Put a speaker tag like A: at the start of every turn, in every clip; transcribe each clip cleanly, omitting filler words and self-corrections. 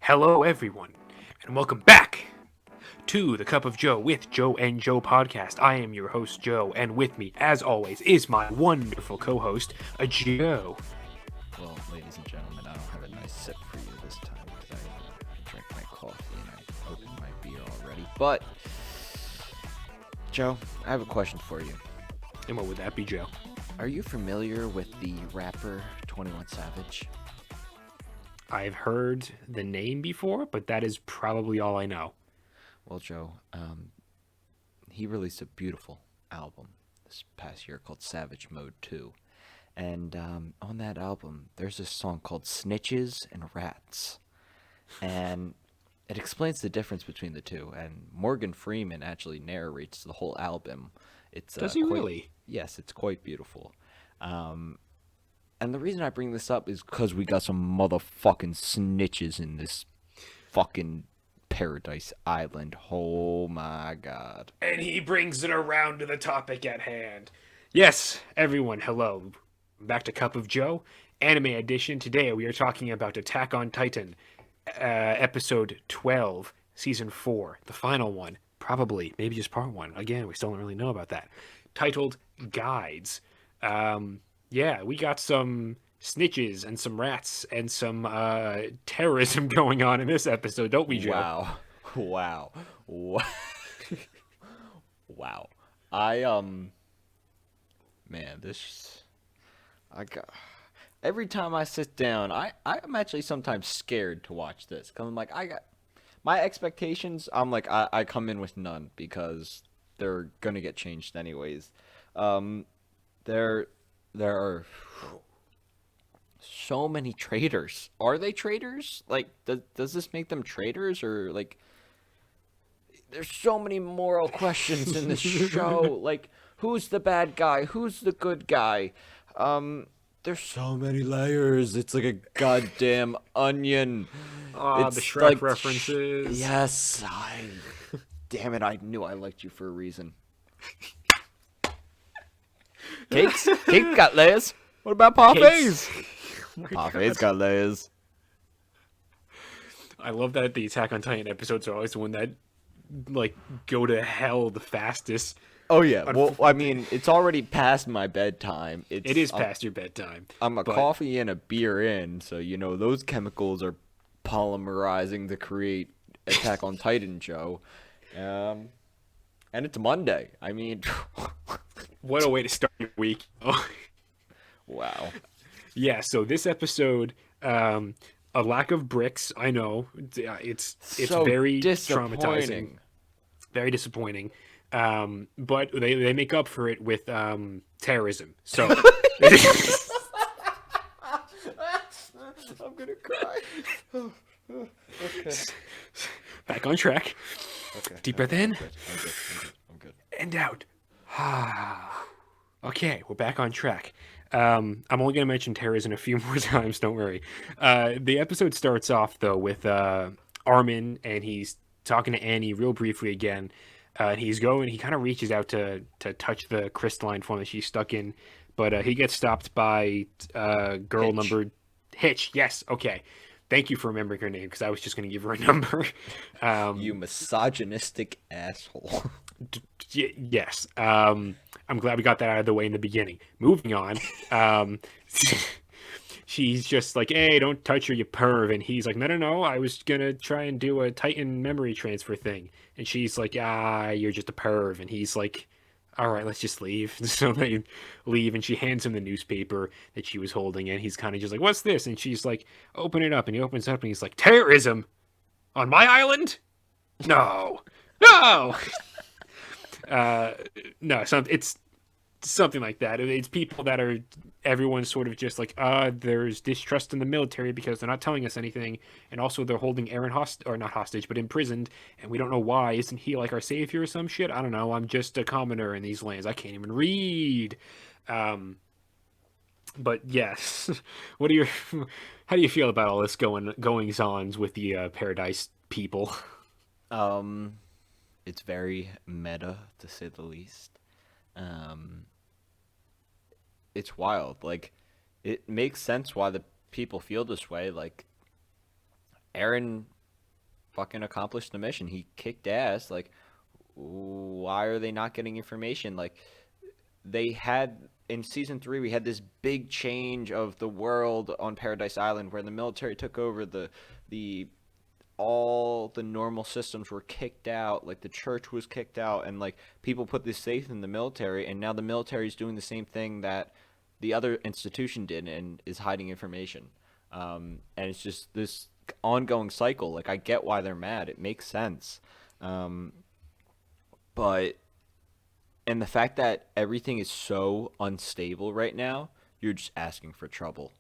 A: Hello, everyone, and welcome back to the Cup of Joe with Joe and Joe podcast. I am your host, Joe, and with me, as always, is my wonderful co host, Joe.
B: Well, ladies and gentlemen, I don't have a nice sip for you this time because I drank my coffee and I opened my beer already. But, Joe, I have a question for you.
A: And what would that be, Joe?
B: Are you familiar with the rapper 21 Savage?
A: I've heard the name before, but that is probably all I know.
B: Well, Joe, he released a beautiful album this past year called Savage Mode 2. And on that album, there's a song called Snitches and Rats. And it explains the difference between the two. And Morgan Freeman actually narrates the whole album.
A: Does he really?
B: Yes, it's quite beautiful. And the reason I bring this up is because we got some motherfucking snitches in this fucking Paradise Island. Oh my god.
A: And he brings it around to the topic at hand. Yes, everyone, hello. Back to Cup of Joe, Anime Edition. Today we are talking about Attack on Titan, episode 12, season 4, the final one. Probably, maybe just part 1. Again, we still don't really know about that. Titled Guides. Yeah, we got some snitches and some rats and some terrorism going on in this episode, don't we, Joe?
B: Wow. Wow. Man, I got... Every time I sit down, I'm actually sometimes scared to watch this. Cause I'm like, my expectations, I come in with none because they're gonna get changed anyways. There are so many traitors. Are they traitors? Like, does this make them traitors, or like? There's so many moral questions in this show. Like, who's the bad guy? Who's the good guy? There's so many layers. It's like a goddamn onion.
A: The Shrek references.
B: Yes, damn it! I knew I liked you for a reason. Cake got layers. What about parfaits? Parfaits got layers.
A: I love that the Attack on Titan episodes are always the one that, like, go to hell the fastest.
B: Oh yeah, well, I mean, it's already past my bedtime.
A: It is past your bedtime.
B: I'm a coffee and a beer in, so those chemicals are polymerizing to create Attack on Titan, Joe. And it's Monday. I mean,
A: what a way to start your week.
B: Wow.
A: Yeah, so this episode, a lack of bricks. I know it's
B: so
A: very traumatizing, very disappointing. But they make up for it with terrorism. So
B: I'm gonna cry. Okay.
A: Back on track.
B: Okay.
A: Deep breath in.
B: I'm good.
A: And out. Okay, we're back on track. I'm only going to mention terrorism a few more times, don't worry. The episode starts off, though, with Armin, and he's talking to Annie real briefly again. He kind of reaches out to touch the crystalline form that she's stuck in, but he gets stopped by girl number... Hitch, yes, okay. Thank you for remembering her name, because I was just going to give her a number.
B: You misogynistic asshole.
A: Yes. I'm glad we got that out of the way in the beginning. Moving on. She's just like, hey, don't touch her, you perv. And he's like, no, I was going to try and do a Titan memory transfer thing. And she's like, you're just a perv. And he's like, all right, let's just leave. So they leave, and she hands him the newspaper that she was holding, and he's kind of just like, what's this? And she's like, open it up. And he opens it up, and he's like, terrorism? On my island? No. No, it's something like that. It's people that are, everyone's sort of just like, there's distrust in the military because they're not telling us anything, and also they're holding Aaron not hostage, but imprisoned, and we don't know why. Isn't he like our savior or some shit? I don't know. I'm just a commoner in these lands. I can't even read. But yes, how do you feel about all this goings ons with the Paradise people?
B: It's very meta, to say the least. It's wild. Like, it makes sense why the people feel this way. Like, Aaron fucking accomplished the mission. He kicked ass. Like, why are they not getting information? Like, they had in season 3 we had this big change of the world on Paradise Island where the military took over the all the normal systems were kicked out, like the church was kicked out, and like people put this faith in the military, and now the military is doing the same thing that the other institution did and is hiding information. And it's just this ongoing cycle. Like, I get why they're mad, it makes sense. um, but and the fact that everything is so unstable right now, you're just asking for trouble.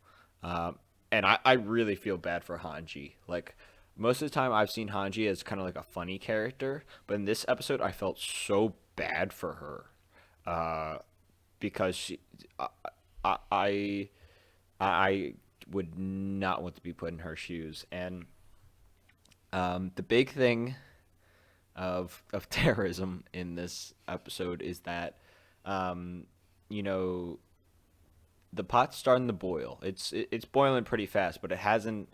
B: And I really feel bad for Hanji. Like, most of the time, I've seen Hanji as kind of like a funny character, but in this episode, I felt so bad for her, because I, I, I, I would not want to be put in her shoes. And the big thing of terrorism in this episode is that, um, you know, the pot's starting to boil. It's boiling pretty fast, but it hasn't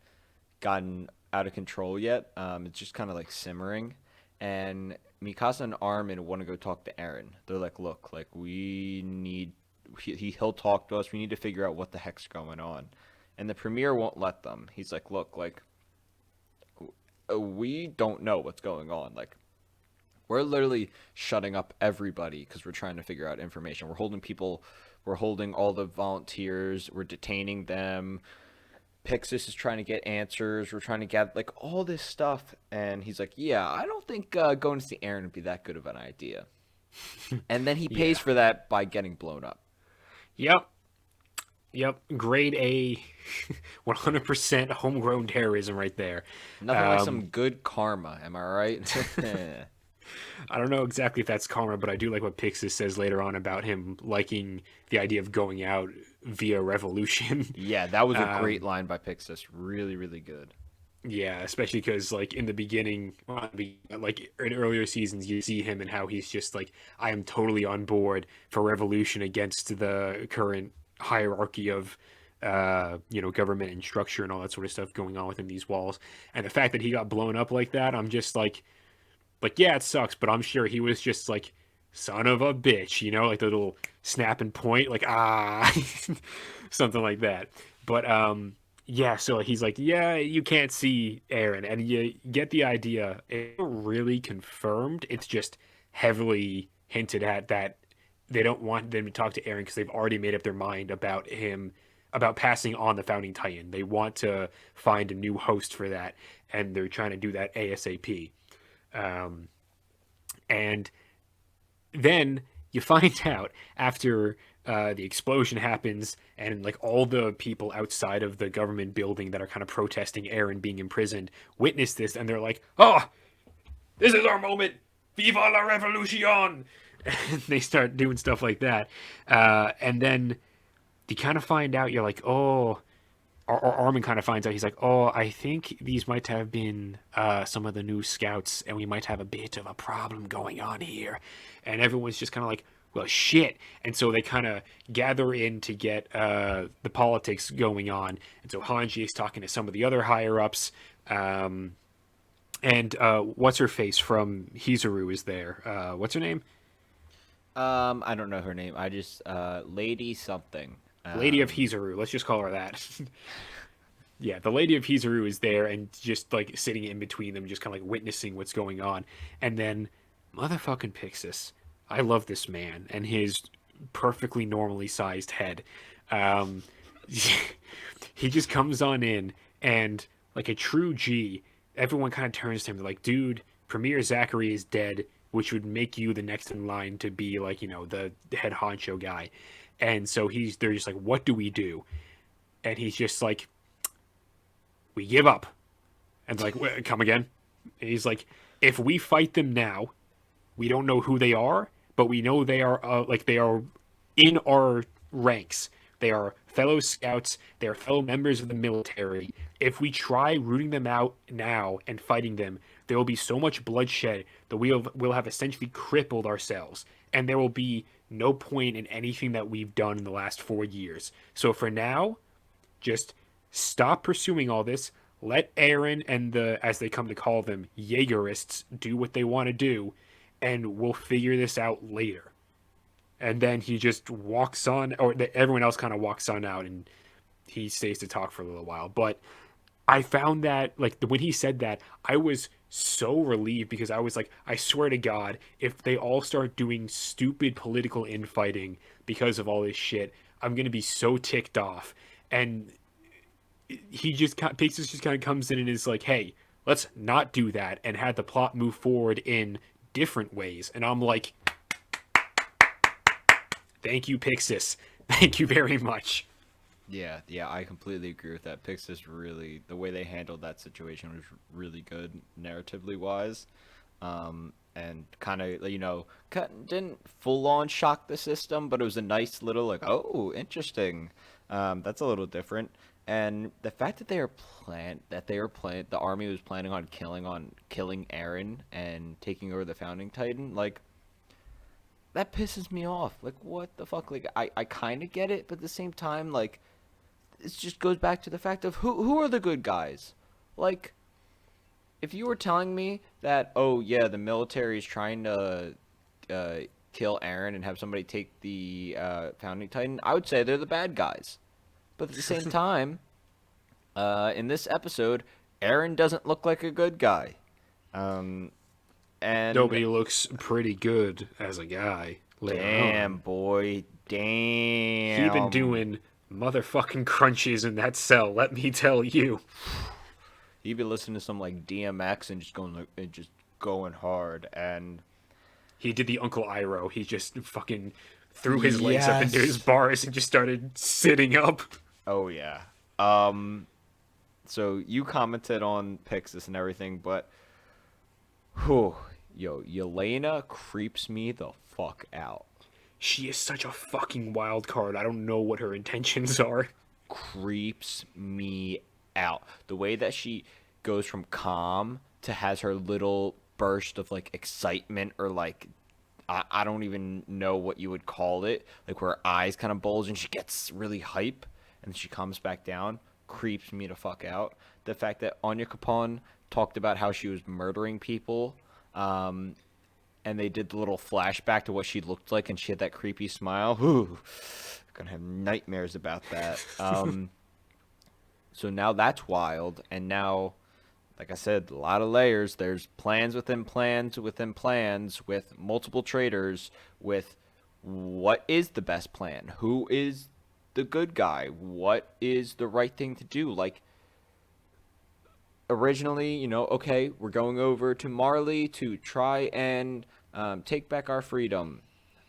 B: gotten out of control yet. It's just kind of like simmering, and Mikasa and Armin want to go talk to Eren. They're like, "Look, like we need he'll talk to us. We need to figure out what the heck's going on." And the premier won't let them. He's like, "Look, like we don't know what's going on. Like, we're literally shutting up everybody because we're trying to figure out information. We're holding all the volunteers, we're detaining them. Pixis is trying to get answers. We're trying to get like all this stuff." And he's like, "Yeah, I don't think going to see Aaron would be that good of an idea." And then he pays
A: Yeah.
B: for that by getting blown up.
A: Yep. Yep. Grade A, 100% homegrown terrorism right there.
B: Nothing like some good karma, am I right?
A: I don't know exactly if that's karma, but I do like what Pixis says later on about him liking the idea of going out via revolution.
B: Yeah, that was a great
A: um,
B: line by Pixis. Really, really good.
A: yeah, especially because like in the beginning, like in earlier seasons, you see him and how he's just like, I am totally on board for revolution against the current hierarchy of government and structure and all that sort of stuff going on within these walls. And the fact that he got blown up like that, I'm just like, yeah, it sucks, but I'm sure he was just like, son of a bitch, like the little snap and point, like, something like that. But yeah, so he's like, yeah, you can't see Aaron, and you get the idea. It's not really confirmed. It's just heavily hinted at that they don't want them to talk to Aaron because they've already made up their mind about him, about passing on the founding titan. They want to find a new host for that, and they're trying to do that ASAP. Um, and then you find out after the explosion happens and like all the people outside of the government building that are kind of protesting Aaron being imprisoned witness this, and they're like, "Oh, this is our moment! Viva la revolution!" And they start doing stuff like that, and then you kind of find out, you're like, "Oh." Or Armin kind of finds out, he's like, "Oh, I think these might have been some of the new scouts, and we might have a bit of a problem going on here." And everyone's just kind of like, "Well, shit." And so they kind of gather in to get the politics going on. And so Hanji is talking to some of the other higher ups. And what's her face from Hizuru is there. What's her name?
B: I don't know her name. I just Lady something.
A: Lady of Hizuru. Let's just call her that. Yeah, the Lady of Hizuru is there and just like sitting in between them, just kind of like witnessing what's going on. And then motherfucking Pixis. I love this man and his perfectly normally sized head. Um, he just comes on in and like a true G, everyone kind of turns to him. They're like, "Dude, Premier Zachary is dead, which would make you the next in line to be like, the head honcho guy." And so they're just like, "What do we do?" And he's just like, "We give up." And like, "Come again?" And he's like, "If we fight them now, we don't know who they are, but we know they are they are in our ranks. They are fellow scouts. They are fellow members of the military. If we try rooting them out now and fighting them, there will be so much bloodshed that we'll have essentially crippled ourselves, and there will be no point in anything that we've done in the last 4 years. So for now, just stop pursuing all this. let Aaron and the, as they come to call them, Jaegerists do what they want to do, and we'll figure this out later. And then he just walks on, or everyone else kind of walks on out, and he stays to talk for a little while. But I found that, like, when he said that, I was so relieved because I was like, I swear to God, if they all start doing stupid political infighting because of all this shit, I'm gonna be so ticked off. And he just Pixis just kind of comes in and is like, "Hey, let's not do that," and had the plot move forward in different ways. And I'm like, "Thank you, Pixis. Thank you very much."
B: Yeah, yeah, I completely agree with that. Pixis really, the way they handled that situation was really good narratively wise. And kind of, didn't full on shock the system, but it was a nice little, like, oh, interesting. That's a little different. And the fact that the army was planning on killing Aaron and taking over the founding Titan, like, that pisses me off. Like, what the fuck? Like, I kind of get it, but at the same time, like, it just goes back to the fact of who are the good guys? Like, if you were telling me that, oh yeah, the military is trying to uh, kill Aaron and have somebody take the founding Titan, I would say they're the bad guys. But at the same time, in this episode, Aaron doesn't look like a good guy. Um, and
A: Nobody looks pretty good as a guy later
B: damn,
A: on.
B: boy,
A: He been
B: damn.
A: doing motherfucking crunches in that cell, let me tell you.
B: He'd be listening to some like DMX and just going hard. And
A: He did the Uncle Iroh. He just fucking threw his legs up into his
B: yes,
A: bars and just started sitting up.
B: oh yeah. Um, so you commented on Pixis and everything, but whew, yo, Yelena creeps me the fuck out.
A: She is such a fucking wild card. I don't know what her intentions are.
B: Creeps me out. The way that she goes from calm to has her little burst of like excitement or like I don't even know what you would call it. Like where her eyes kind of bulge and she gets really hype and she comes back down. Creeps me the fuck out. The fact that Anya Capone talked about how she was murdering people, um, and they did the little flashback to what she looked like, and she had that creepy smile. Ooh, gonna have nightmares about that. So now that's wild, and now, like I said, a lot of layers. There's plans within plans within plans with multiple traders. With what is the best plan? Who is the good guy? What is the right thing to do? Like originally, okay, we're going over to Marley to try and take back our freedom.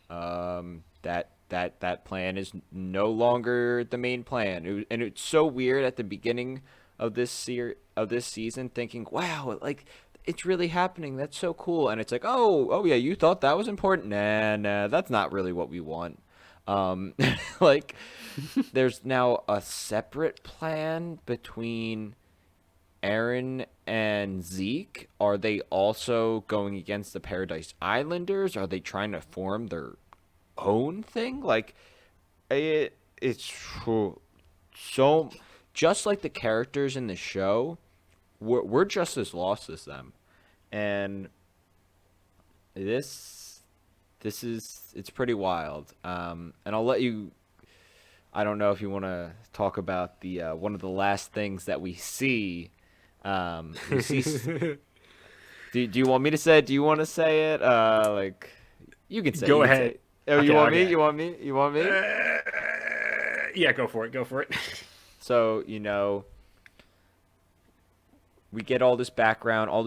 B: That plan is no longer the main plan, and it's so weird at the beginning of this season, thinking, "Wow, like it's really happening. That's so cool." And it's like, "Oh yeah, you thought that was important? Nah, that's not really what we want." Um, like, there's now a separate plan between Aaron and Zeke. Are they also going against the Paradise Islanders? Are they trying to form their own thing? Like it's so just like the characters in the show, we're just as lost as them. And this is it's pretty wild. And I'll let you. I don't know if you want to talk about the one of the last things that we see. We see. Do you want me to say it? Do you want to say it? Like, you can say it.
A: Go
B: You can say
A: ahead.
B: it. Oh, you
A: Okay,
B: want me?
A: okay.
B: You want me? You want me?
A: Yeah, go for it. Go for it.
B: So, we get all this background, all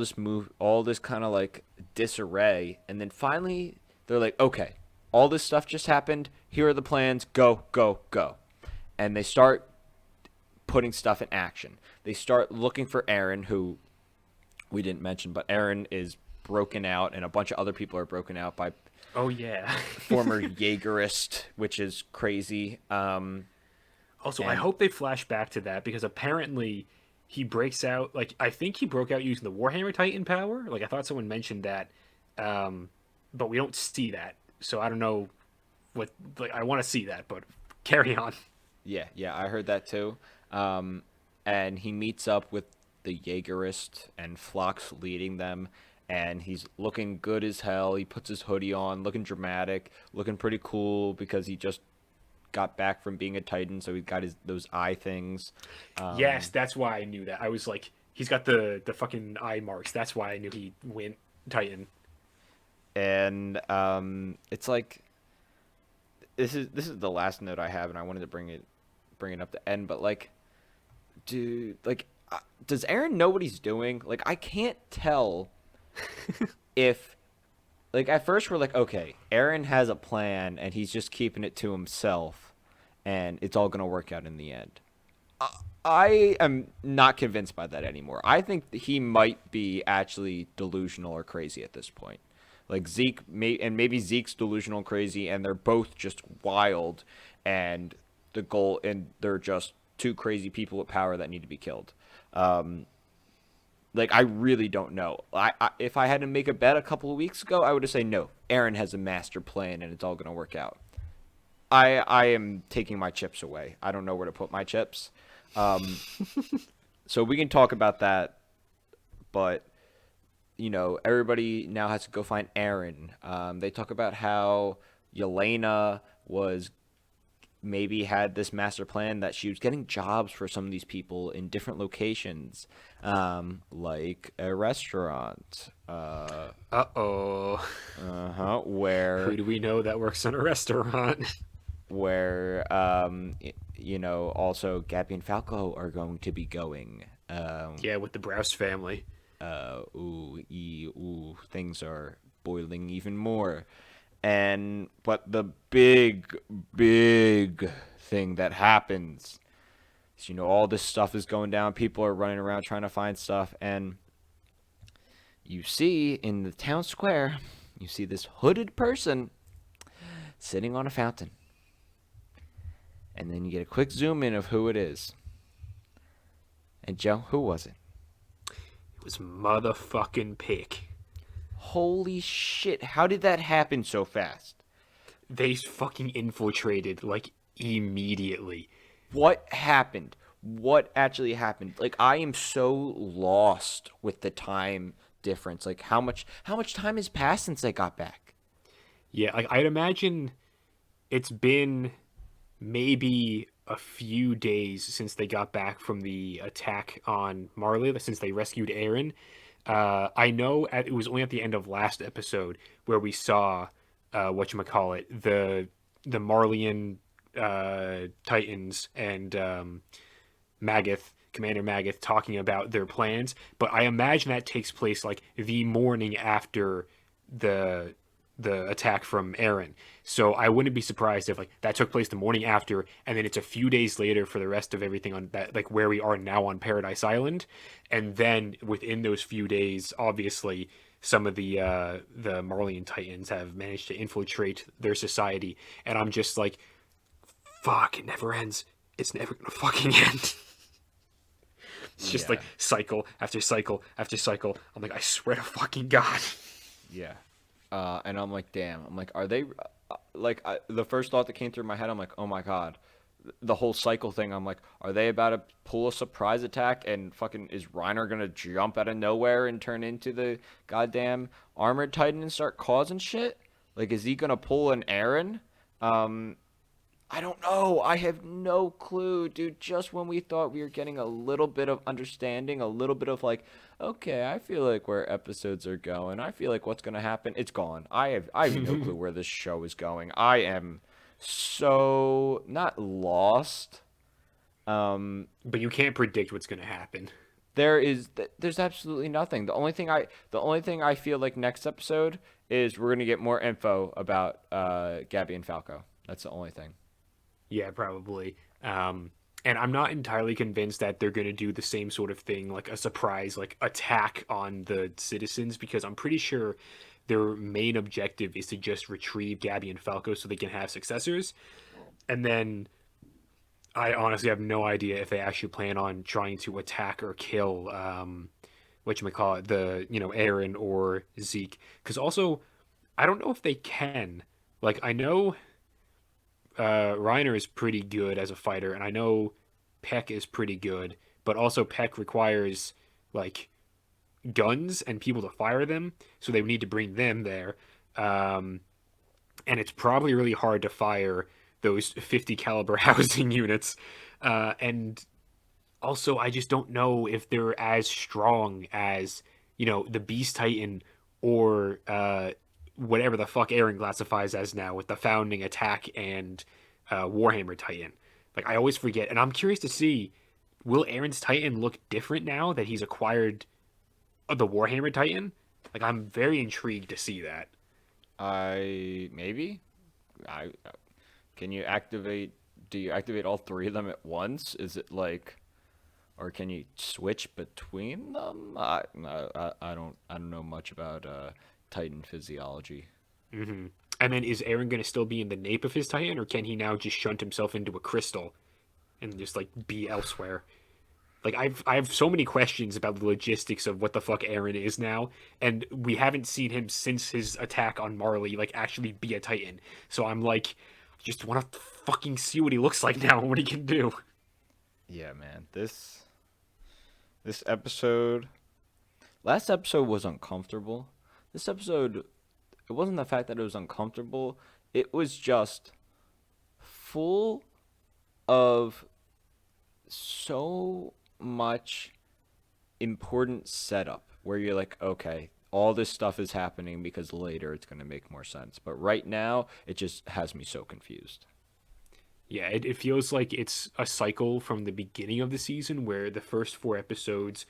B: this kind of like disarray, and then finally they're like, okay, all this stuff just happened. Here are the plans. Go, go, go. And they start putting stuff in action. They start looking for Aaron, who we didn't mention, but Aaron is broken out, and a bunch of other people are broken out by
A: Oh yeah.
B: former Jaegerist, which is crazy.
A: Also, I
B: And
A: hope they flash back to that because apparently he breaks out. Like I think he broke out using the Warhammer Titan power. Like I thought someone mentioned that, but we don't see that. So I don't know what. Like I want to see that, but carry on.
B: yeah, I heard that too. And he meets up with the Jaegerist and Flock's leading them, and he's looking good as hell. He puts his hoodie on, looking dramatic, looking pretty cool because he just got back from being a Titan, so he's got his those eye things.
A: Yes,
B: Um,
A: that's why I knew that. I was like, he's got the fucking eye marks. That's why I knew he went Titan.
B: and it's like this is the last note I have, and I wanted to bring it up to end, but like, dude, like, does Aaron know what he's doing? Like, I can't tell if like at first we're like, okay, Aaron has a plan and he's just keeping it to himself, and it's all gonna work out in the end. I am not convinced by that anymore. I think that he might be actually delusional or crazy at this point. Like and maybe Zeke's delusional and crazy, and they're both just wild, and they're just two crazy people with power that need to be killed. Um, like I really don't know. If I had to make a bet a couple of weeks ago, I would have said no. Aaron has a master plan, and it's all gonna work out. I am taking my chips away. I don't know where to put my chips. Um, so we can talk about that, but everybody now has to go find Aaron. They talk about how Yelena was maybe had this master plan that she was getting jobs for some of these people in different locations, like a restaurant.
A: Uh-oh.
B: Uh-huh,
A: Who do we know that works in a restaurant?
B: where also Gabby and Falco are going to be going.
A: Yeah, with the Browse family.
B: Things are boiling even more. But the big thing that happens is, all this stuff is going down. People are running around trying to find stuff, and you see in the town square, you see this hooded person sitting on a fountain. And then you get a quick zoom in of who it is. And Joe, who was it?
A: It was motherfucking Pick.
B: Holy shit, how did that happen so fast?
A: They fucking infiltrated, like, immediately.
B: What happened? What actually happened? Like, I am so lost with the time difference. Like, how much time has passed since I got back?
A: Yeah, like, I'd imagine it's been maybe a few days since they got back from the attack on Marley, since they rescued Aaron. I know it was only at the end of last episode where we saw whatchamacallit, the Marleyan Titans and Magath, Commander Magath, talking about their plans. But I imagine that takes place like the morning after the the attack from Aaron. So I wouldn't be surprised if like that took place the morning after, and then it's a few days later for the rest of everything on that, like where we are now on Paradise Island, and then within those few days, obviously some of the Marleyan Titans have managed to infiltrate their society, and I'm just like, fuck, it never ends. It's never gonna fucking end. It's just like
B: Yeah.
A: cycle after cycle after cycle. I'm like, I swear to fucking God.
B: Yeah. And I'm like, damn. I'm like, are they the first thought that came through my head? I'm like, oh my god, the whole cycle thing. I'm like, are they about to pull a surprise attack and fucking is Reiner gonna jump out of nowhere and turn into the goddamn armored titan and start causing shit? Like, is he gonna pull an Aaron? Um, I don't know. I have no clue, dude. Just when we thought we were getting a little bit of understanding, a little bit of like, okay, I feel like where episodes are going. I feel like what's gonna happen. It's gone. I have no clue where this show is going. I am so not lost. Um,
A: But you can't predict what's gonna happen.
B: there's absolutely nothing. The only thing I feel like next episode is we're gonna get more info about Gabby and Falco. That's the only thing.
A: Yeah, probably. And I'm not entirely convinced that they're going to do the same sort of thing, like a surprise, like attack on the citizens, because I'm pretty sure their main objective is to just retrieve Gabby and Falco so they can have successors. And then I honestly have no idea if they actually plan on trying to attack or kill, whatchamacallit, Aaron or Zeke. Because also, I don't know if they can. Like, I know Reiner is pretty good as a fighter, and I know Peck is pretty good, but also Peck requires like guns and people to fire them, so they would need to bring them there. Um, and it's probably really hard to fire those 50 caliber housing units. And also, I just don't know if they're as strong as the Beast Titan or whatever the fuck Aaron classifies as now with the Founding Attack and Warhammer Titan. Like I always forget, and I'm curious to see, will Aaron's Titan look different now that he's acquired the Warhammer Titan? Like I'm very intrigued to see that.
B: I maybe I can you activate? Do you activate all three of them at once? Is it like, or can you switch between them? I don't know much about Titan physiology.
A: And then is Aaron going to still be in the nape of his Titan, or can he now just shunt himself into a crystal and just like be elsewhere? Like I have so many questions about the logistics of what the fuck Aaron is now, and we haven't seen him since his attack on Marley like actually be a Titan. So I'm like, just want to fucking see what he looks like now and what he can do.
B: Yeah, man. This episode, last episode was uncomfortable. This episode, it wasn't the fact that it was uncomfortable. It was just full of so much important setup where you're like, okay, all this stuff is happening because later it's going to make more sense. But right now, it just has me so confused.
A: Yeah, it feels like it's a cycle from the beginning of the season where the first four episodes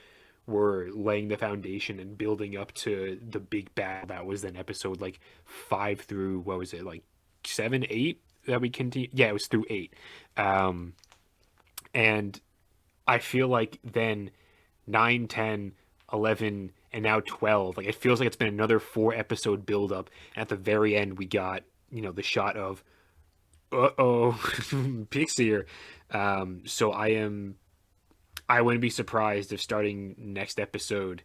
A: were laying the foundation and building up to the big battle that was then episode like five through what was it like seven, eight that we continue. Yeah, it was through eight, and I feel like then 9, 10, 11, and now 12. Like it feels like it's been another four-episode build-up. And at the very end, we got the shot of uh-oh, Pixier. So I wouldn't be surprised if starting next episode,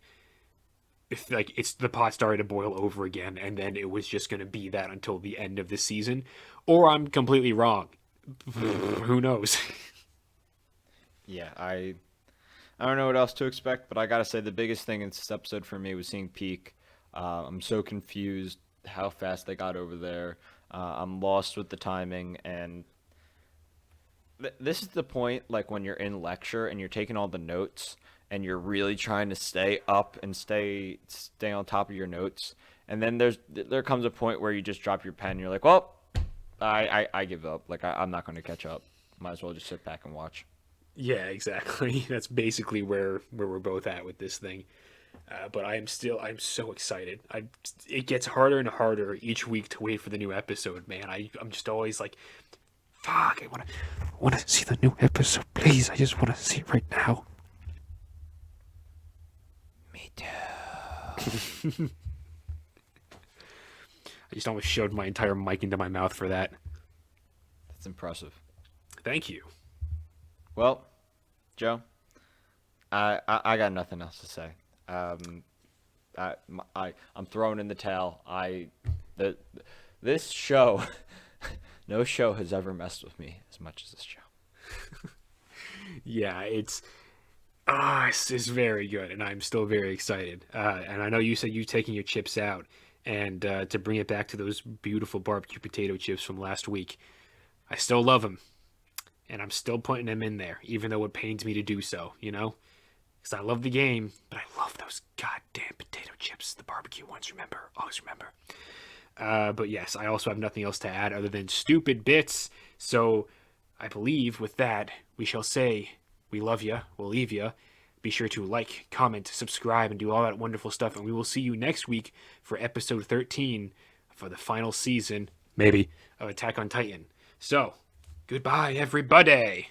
A: if like it's the pot started to boil over again, and then it was just going to be that until the end of the season, or I'm completely wrong. Who knows?
B: Yeah, I don't know what else to expect, but I gotta say the biggest thing in this episode for me was seeing Peak. I'm so confused how fast they got over there. I'm lost with the timing, and this is the point, like when you're in lecture and you're taking all the notes, and you're really trying to stay up and stay on top of your notes, and then there comes a point where you just drop your pen. And you're like, well, I give up. Like I'm not going to catch up. Might as well just sit back and watch.
A: Yeah, exactly. That's basically where we're both at with this thing. But I'm so excited. It gets harder and harder each week to wait for the new episode, man. I'm just always like, fuck, I wanna see the new episode, please. I just wanna see it right now.
B: Me too.
A: I just almost shoved my entire mic into my mouth for that.
B: That's impressive.
A: Thank you.
B: Well, Joe, I got nothing else to say. I, I'm throwing in the towel. The this show, no show has ever messed with me as much as this show.
A: Yeah, it's very good, and I'm still very excited. And I know you said you taking your chips out, and to bring it back to those beautiful barbecue potato chips from last week. I still love them, and I'm still putting them in there, even though it pains me to do so. Because I love the game, but I love those goddamn potato chips, the barbecue ones. Remember, always remember. But yes, I also have nothing else to add other than stupid bits. So I believe with that, we shall say we love you. We'll leave you. Be sure to like, comment, subscribe, and do all that wonderful stuff. And we will see you next week for episode 13 for the final season, maybe, of Attack on Titan. So, goodbye, everybody.